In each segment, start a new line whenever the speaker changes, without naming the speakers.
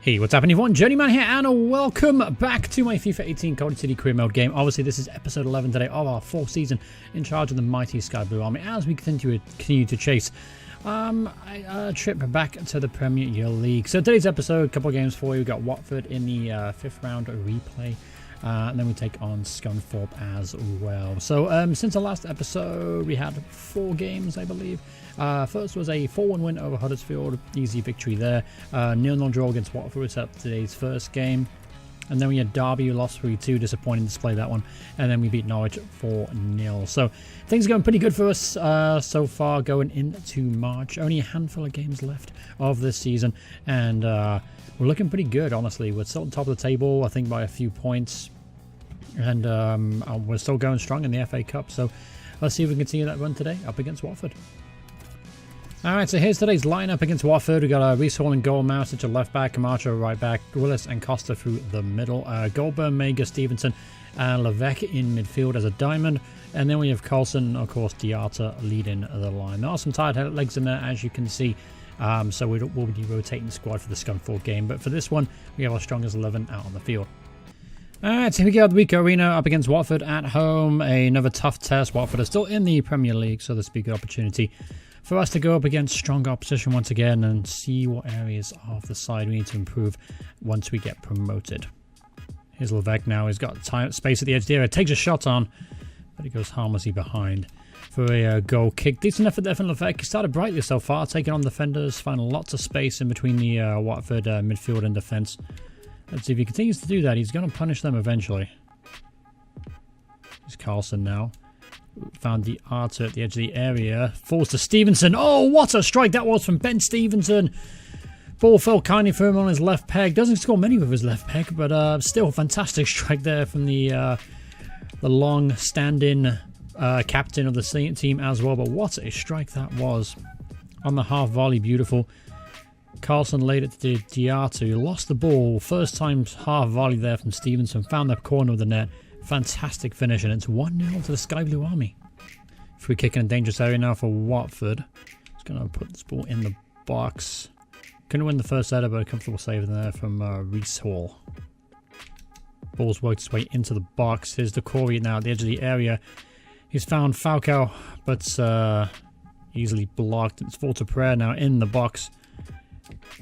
Hey, what's happening everyone? Journeyman here and welcome back to my FIFA 18 Coventry City career mode game. Obviously this is episode 11 today of our 4th season in charge of the mighty Sky Blue Army as we continue to chase a trip back to the Premier League. So today's episode, a couple of games for you. We've got Watford in the 5th round replay. And then we take on Scunthorpe as well. So since the last episode, we had 4 games, I believe. First was a 4-1 win over Huddersfield. Easy victory there. 0-0 draw against Watford was up today's first game. And then we had Derby, we lost 3-2. Disappointing display, that one. And then we beat Norwich 4-0. So things are going pretty good for us so far going into March. Only a handful of games left of this season. And we're looking pretty good, honestly. We're still on top of the table, I think, by a few points. And we're still going strong in the FA Cup. So let's see if we can continue that run today up against Watford. Alright, so here's today's lineup against Watford. We've got Reece Hall and goal, Mausich at left back, Camacho right back, Willis and Costa through the middle, Goldburn, Mega, Stevenson, and Levesque in midfield as a diamond. And then we have Coulson, of course, Diarra leading the line. There are some tired legs in there, as you can see. So we'll be rotating the squad for the Scunthorpe game. But for this one, we have our strongest 11 out on the field. Alright, so here we go, the week arena up against Watford at home. Another tough test. Watford are still in the Premier League, so this will be a good opportunity for us to go up against stronger opposition once again and see what areas of the side we need to improve once we get promoted. Here's Levesque now. He's got space at the edge there. Takes a shot on, but he goes harmlessly behind for a goal kick. Decent effort there from Levesque. He started brightly so far, taking on defenders, finding lots of space in between the Watford midfield and defence. Let's see if he continues to do that. He's going to punish them eventually. Here's Coulson now. Found the Diarra at the edge of the area. Falls to Stevenson. Oh, what a strike that was from Ben Stevenson. Ball fell kindly for him on his left peg. Doesn't score many with his left peg, but still a fantastic strike there from the long-standing captain of the team as well. But what a strike that was. On the half volley, beautiful. Coulson laid it to Diarra, who lost the ball. First time half volley there from Stevenson. Found the corner of the net. Fantastic finish, and it's 1-0 to the Sky Blue Army. Free kick in a dangerous area now for Watford. It's going to put this ball in the box. Couldn't win the first header, but a comfortable save there from Reece Hall. Ball's worked its way into the box. Here's Decore now at the edge of the area. He's found Falcao, but easily blocked. It's full to Pereira now in the box.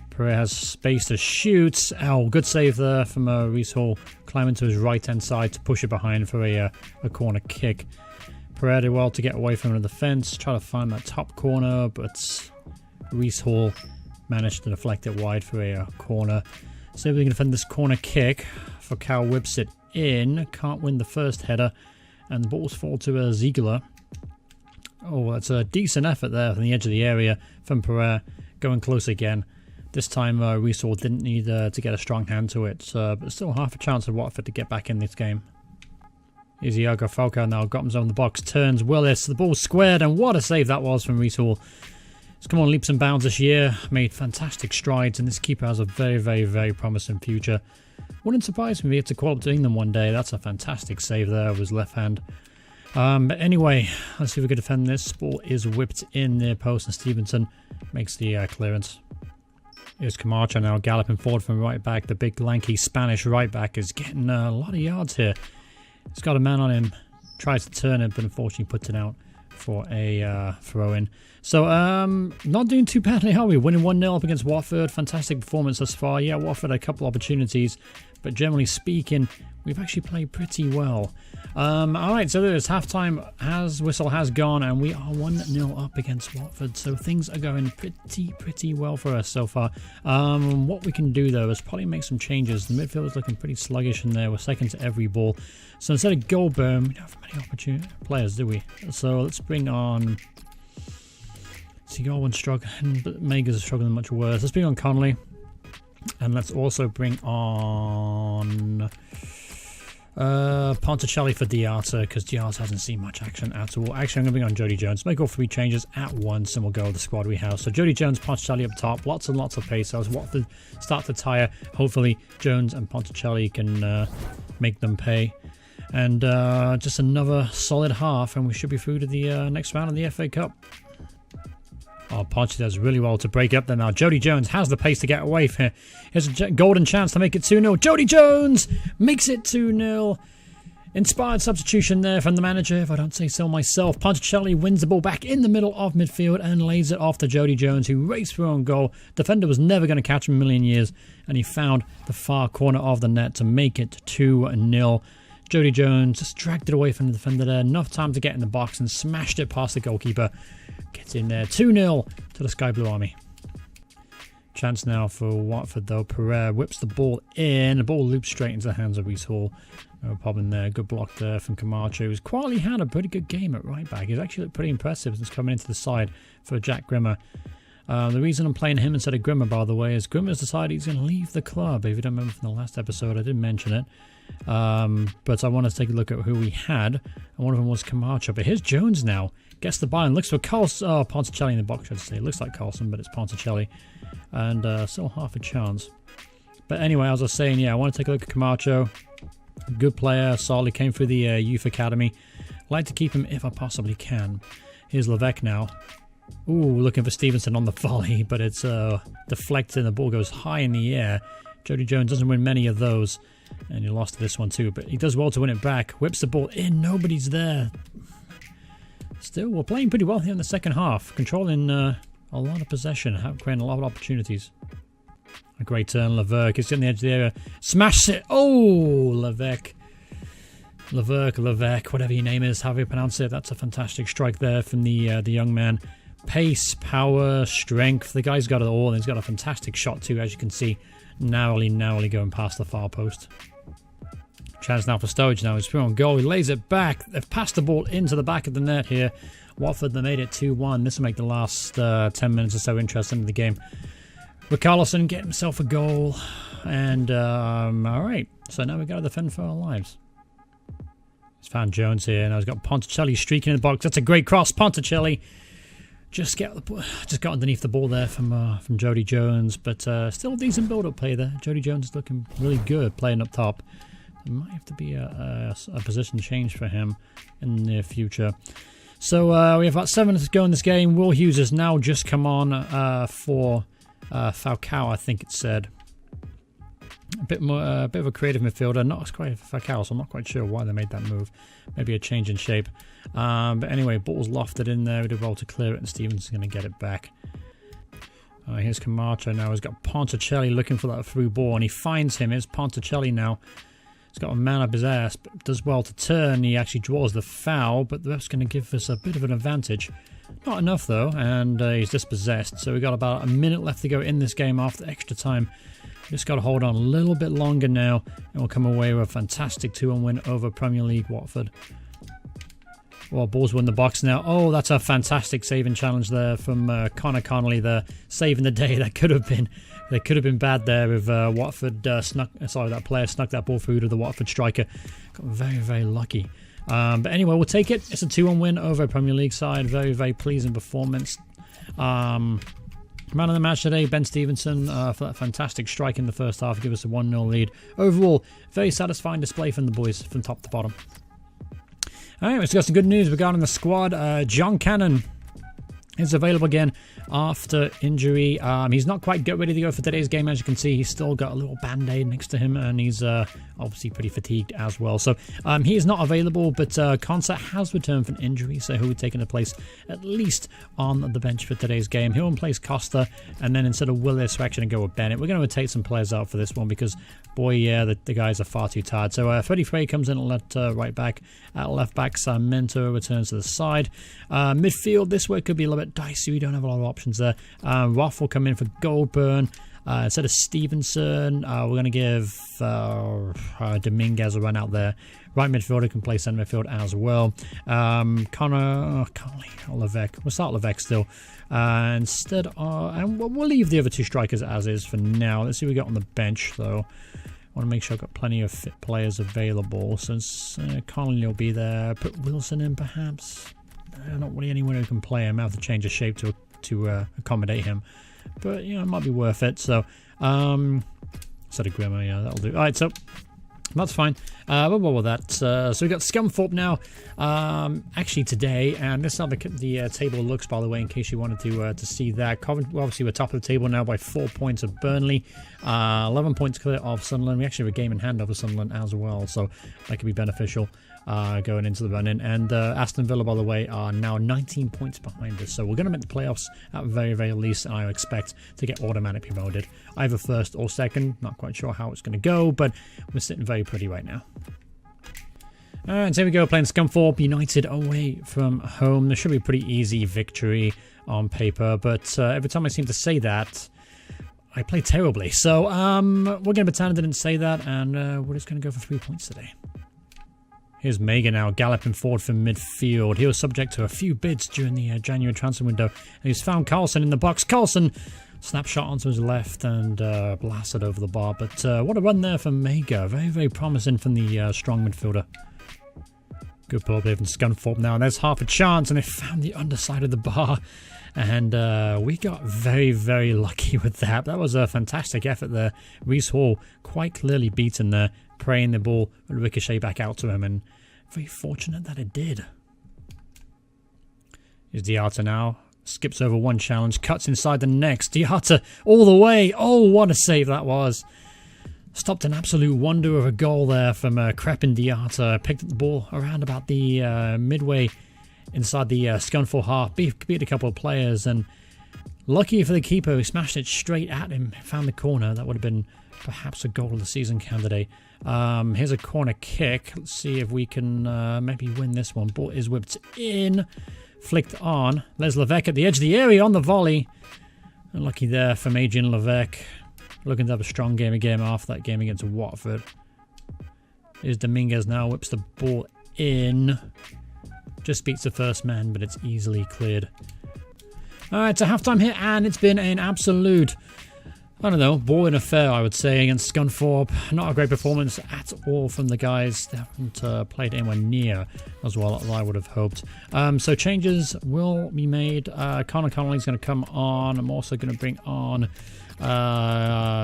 Pereira has space to shoot. Oh, good save there from Reece Hall. Climbing to his right-hand side to push it behind for a corner kick. Pereira did well to get away from the defence. Try to find that top corner, but Reece Hall managed to deflect it wide for a corner. See if we can defend this corner kick. Falcao whips it in. Can't win the first header. And the balls fall to Ziegler. Oh, that's a decent effort there from the edge of the area from Pereira. Going close again. This time Reece Hall didn't need to get a strong hand to it, but still half a chance of Watford to get back in this game. Here's Iago Falcao now, got himself in the box, turns Willis, the ball squared, and what a save that was from Reece Hall. He's come on leaps and bounds this year, made fantastic strides, and this keeper has a very, very, very promising future. Wouldn't surprise me if it's a call up to England one day. That's a fantastic save there of his left hand. But anyway, let's see if we can defend this. Ball is whipped in near post, and Stevenson makes the clearance. Here's Camacho now galloping forward from right back. The big lanky Spanish right back is getting a lot of yards here. He's got a man on him. Tries to turn it, but unfortunately puts it out for a throw-in. So, not doing too badly, are we? Winning 1-0 up against Watford. Fantastic performance thus far. Yeah, Watford had a couple opportunities, but generally speaking, we've actually played pretty well. Alright, so there's halftime whistle has gone, and we are 1-0 up against Watford. So things are going pretty well for us so far. What we can do, though, is probably make some changes. The midfield is looking pretty sluggish in there. We're second to every ball. So instead of Goldburn, we don't have many opportunity players, do we? So let's bring on... Seagull struggling, but Megas struggling much worse. Let's bring on Connolly. And let's also bring on... Ponticelli for Diarra, because Diarra hasn't seen much action at all. Actually, I'm going to bring on Jody Jones. Make all 3 changes at once, and we'll go with the squad we have. So Jody Jones, Ponticelli up top. Lots and lots of pace. So as Watford start to tire, hopefully Jones and Ponticelli can make them pay. And just another solid half, and we should be through to the next round of the FA Cup. Oh, Oh, Ponchi does really well to break up there now. Jody Jones has the pace to get away from here. Here's a golden chance to make it 2-0. Jody Jones makes it 2-0. Inspired substitution there from the manager, if I don't say so myself. Ponticelli wins the ball back in the middle of midfield and lays it off to Jody Jones, who raced through on goal. Defender was never going to catch him in a million years, and he found the far corner of the net to make it 2-0. Jody Jones just dragged it away from the defender there. Enough time to get in the box and smashed it past the goalkeeper. Gets in there. 2-0 to the Sky Blue Army. Chance now for Watford though. Pereira whips the ball in. The ball loops straight into the hands of Reece Hall. No problem there. Good block there from Camacho, who's quietly had a pretty good game at right back. He's actually looked pretty impressive since coming into the side for Jack Grimmer. The reason I'm playing him instead of Grimmer, by the way, is Grimmer's decided he's going to leave the club. If you don't remember from the last episode, I did mention it. But I want to take a look at who we had. And one of them was Camacho. But here's Jones now. Gets the buy and looks for Carlson. Oh, Ponticelli in the box, I'd say. It looks like Carlson, but it's Ponticelli. And still half a chance. But anyway, as I was saying, yeah, I want to take a look at Camacho. Good player, solid, came through the youth academy. Like to keep him if I possibly can. Here's Levesque now. Ooh, looking for Stevenson on the volley, but it's deflected and the ball goes high in the air. Jody Jones doesn't win many of those, and he lost this one too, but he does well to win it back. Whips the ball in, nobody's there. Still, we're playing pretty well here in the second half, controlling a lot of possession, creating a lot of opportunities. A great turn, Levesque. It's in the edge of the area. Smashes it. Oh, Levesque, whatever your name is, however you pronounce it. That's a fantastic strike there from the young man. Pace, power, strength. The guy's got it all, and he's got a fantastic shot too, as you can see. Narrowly going past the far post. Chance now for Sturridge now. He's through on goal. He lays it back. They've passed the ball into the back of the net here. Watford, they made it 2-1. This will make the last 10 minutes or so interesting in the game. Richarlison getting himself a goal. And, alright. So now we've got to defend for our lives. He's found Jones here. Now he's got Ponticelli streaking in the box. That's a great cross. Ponticelli just got underneath the ball there from Jody Jones. But still a decent build-up play there. Jody Jones is looking really good playing up top. There might have to be a position change for him in the near future. So we have about 7 minutes to go in this game. Will Hughes has now just come on for Falcao, I think it said. A bit of a creative midfielder, not as creative for Falcao, so I'm not quite sure why they made that move. Maybe a change in shape. But anyway, ball's lofted in there. We did well to clear it, and Stevens is going to get it back. Here's Camacho now. He's got Ponticelli looking for that through ball, and he finds him. Here's Ponticelli now. He's got a man up his ass, but does well to turn. He actually draws the foul, but the ref's going to give us a bit of an advantage. Not enough, though, and he's dispossessed. So we've got about a minute left to go in this game after extra time. Just got to hold on a little bit longer now, and we'll come away with a fantastic 2-1 win over Premier League Watford. Well, ball's won the box now. Oh, that's a fantastic saving challenge there from Connor Connolly there, saving the day. That could have been bad there if Watford that player snuck that ball through to the Watford striker. Got very, very lucky. But anyway, we'll take it. It's a 2-1 win over a Premier League side. Very, very pleasing performance. Man of the match today, Ben Stevenson, for that fantastic strike in the first half. Give us a 1-0 lead. Overall, very satisfying display from the boys from top to bottom. Alright, let's got some good news regarding the squad. John Cannon is available again after injury. He's not quite ready to go for today's game. As you can see, he's still got a little band-aid next to him, and he's obviously pretty fatigued as well. So he is not available, but Concert has returned from injury, so he'll be taking a place at least on the bench for today's game. He'll replace Costa, and then instead of Willis, we're actually going to go with Bennett. We're going to rotate some players out for this one because, boy, yeah, the guys are far too tired. So Freddie Frey comes in at right back. At left back, Sarmento returns to the side. Midfield, this way could be a little bit dicey. We don't have a lot of options there. Roth will come in for Goldburn. Instead of Stevenson, we're going to give Dominguez a run out there. Right midfielder can play centre midfield as well. Connolly or Levesque. We'll start Levesque still. And we'll leave the other two strikers as is for now. Let's see what we got on the bench though. I want to make sure I've got plenty of fit players available. Since Connolly will be there, put Wilson in perhaps. Not really anyone who can play him. I have to change his shape to accommodate him. But, you know, it might be worth it. So, instead of Grimmer, yeah, that'll do. Alright, so That's fine. We'll roll with that. So we've got Scunthorpe now. Actually today, and this is how the table looks, by the way, in case you wanted to see that. Coventry, well, obviously we're top of the table now by 4 points of Burnley. 11 points clear of Sunderland. We actually have a game in hand over Sunderland as well, so that could be beneficial going into the run-in. And Aston Villa, by the way, are now 19 points behind us. So we're going to make the playoffs at very, very least, and I expect to get automatically promoted. Either first or second. Not quite sure how it's going to go, but we're sitting very pretty right now. Alright, so here we go, playing Scunthorpe United away from home. This should be a pretty easy victory on paper, but every time I seem to say that, I play terribly. So we're going to pretend I didn't say that, and we're just going to go for 3 points today. Here's Mega now galloping forward from midfield. He was subject to a few bids during the January transfer window, and he's found Carlson in the box. Carlson snapshot onto his left and blasted over the bar. But what a run there from Mega. Very, very promising from the strong midfielder. Good ball play from Scunthorpe now. And there's half a chance, and they found the underside of the bar. And we got very, very lucky with that. That was a fantastic effort there. Reece Hall quite clearly beaten there, praying the ball would ricochet back out to him, and very fortunate that it did. Here's Diarra now. Skips over one challenge, cuts inside the next. Diarra all the way. Oh, what a save that was. Stopped an absolute wonder of a goal there from Crepin Diarra. Picked up the ball around about the midway inside the Scunthorpe half. Beat a couple of players, and lucky for the keeper, who smashed it straight at him. Found the corner. That would have been perhaps a goal of the season candidate. Here's a corner kick. Let's see if we can maybe win this one. Ball is whipped in. Flicked on. Les Levesque at the edge of the area on the volley. Unlucky there from Adrian Levesque. Looking to have a strong game again after that game against Watford. Here's Dominguez now. Whips the ball in. Just beats the first man, but it's easily cleared. Alright, so halftime here, and it's been an absolute, I don't know, boring affair, I would say, against Scunthorpe. Not a great performance at all from the guys. They haven't played anywhere near as well as I would have hoped. So changes will be made. Connor Connolly's going to come on. I'm also going to bring on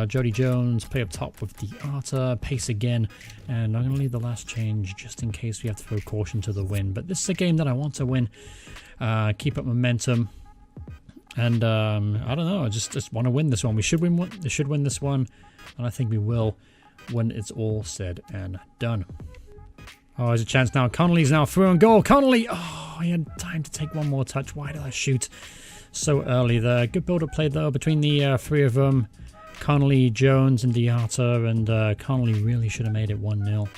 Jody Jones, play up top with Diarra, pace again, and I'm going to leave the last change just in case we have to throw caution to the wind. But this is a game that I want to win, keep up momentum. And I don't know. I just want to win this one. We should win this one, and I think we will when it's all said and done. Oh, there's a chance now. Connolly's now through on goal. Connolly! Oh, he had time to take one more touch. Why did I shoot so early there? Good build-up play though between the three of them. Connolly, Jones, and Diarra, and Connolly really should have made it 1-0.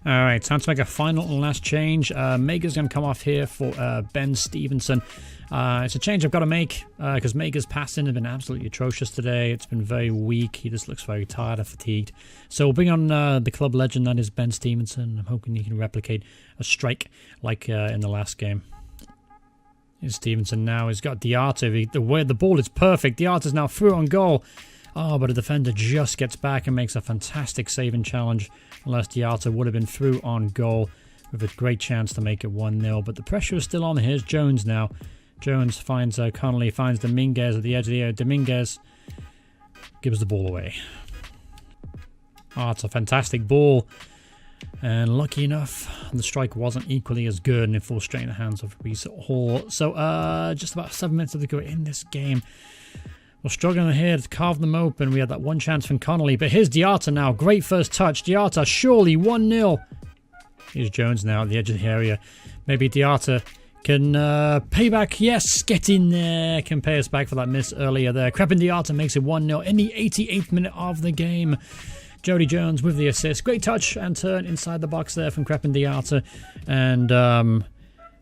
Alright, time to make a final and last change. Mega's going to come off here for Ben Stevenson. It's a change I've got to make because Mega's passing has been absolutely atrocious today. It's been very weak. He just looks very tired and fatigued. So we'll bring on the club legend that is Ben Stevenson. I'm hoping he can replicate a strike like in the last game. Here's Stevenson now. He's got Diarra. The ball is perfect. Diarra's now through on goal. Oh, but a defender just gets back and makes a fantastic saving challenge. Unless Diarra would have been through on goal with a great chance to make it 1-0. But the pressure is still on. Here's Jones now. Jones finds Connolly, finds Dominguez at the edge of the area. Dominguez gives the ball away. Oh, it's a fantastic ball. And lucky enough, the strike wasn't equally as good, and it falls straight in the hands of Reece Hall. So just about 7 minutes to go in this game. We're struggling here to carve them open. We had that one chance from Connolly, but here's Diarra now. Great first touch. Diarra, surely 1-0. Here's Jones now at the edge of the area. Maybe Diarra can pay back. Yes, get in there. Can pay us back for that miss earlier there. Crepin Diarra makes it 1-0 in the 88th minute of the game. Jody Jones with the assist. Great touch and turn inside the box there from Crepin Diarra. And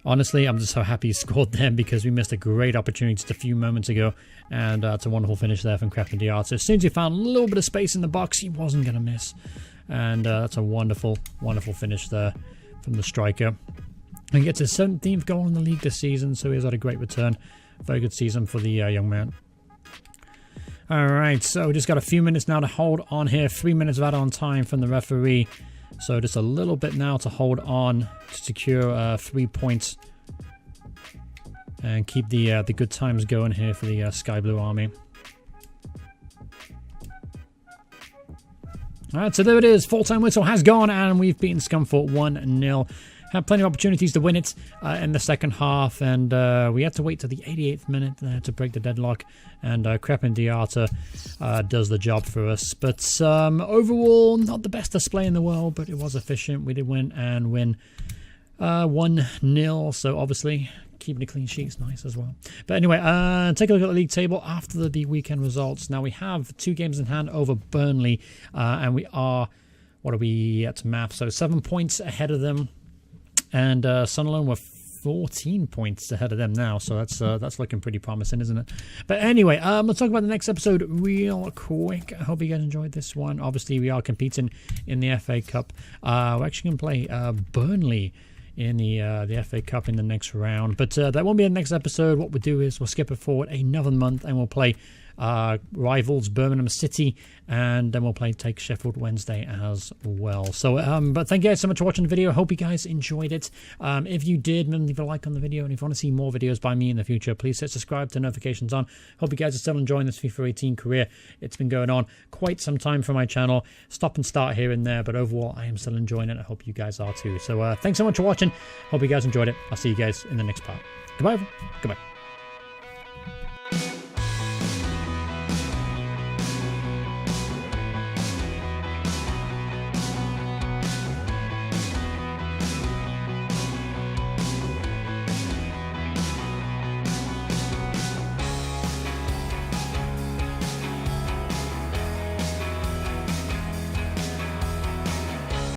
honestly, I'm just so happy he scored them because we missed a great opportunity just a few moments ago. And it's a wonderful finish there from Crepin Diarra. As soon as he found a little bit of space in the box, he wasn't going to miss. And that's a wonderful, wonderful finish there from the striker. And gets his 17th goal in the league this season, so he's had a great return. Very good season for the young man. Alright, so we just got a few minutes now to hold on here. 3 minutes of add-on time from the referee. So just a little bit now to hold on to secure 3 points. And keep the good times going here for the Sky Blue Army. All right, so there it is. Full-time whistle has gone, and we've beaten Scunthorpe 1-0. Had plenty of opportunities to win it in the second half, and we had to wait to the 88th minute to break the deadlock, and Crepin Diata does the job for us. But overall, not the best display in the world, but it was efficient. We did win 1-0, so obviously keeping a clean sheet is nice as well. But anyway, take a look at the league table after the weekend results. Now we have 2 games in hand over Burnley, and we are, what are we at math? So 7 points ahead of them. And Sunderland were 14 points ahead of them now, so that's looking pretty promising, isn't it? But anyway, let's talk about the next episode real quick. I hope you guys enjoyed this one. Obviously, we are competing in the FA Cup. We're actually going to play Burnley in the FA Cup in the next round. But that won't be the next episode. What we'll do is we'll skip it forward another month, and we'll play rivals Birmingham City, and then we'll take Sheffield Wednesday as well. So but thank you guys so much for watching the video. I hope you guys enjoyed it. If you did, then leave a like on the video, and if you want to see more videos by me in the future, please hit subscribe, turn notifications on. Hope you guys are still enjoying this FIFA 18 career. It's been going on quite some time for my channel, stop and start here and there, but overall I am still enjoying it. I hope you guys are too. So thanks so much for watching. Hope you guys enjoyed it. I'll see you guys in the next part. Goodbye. Goodbye.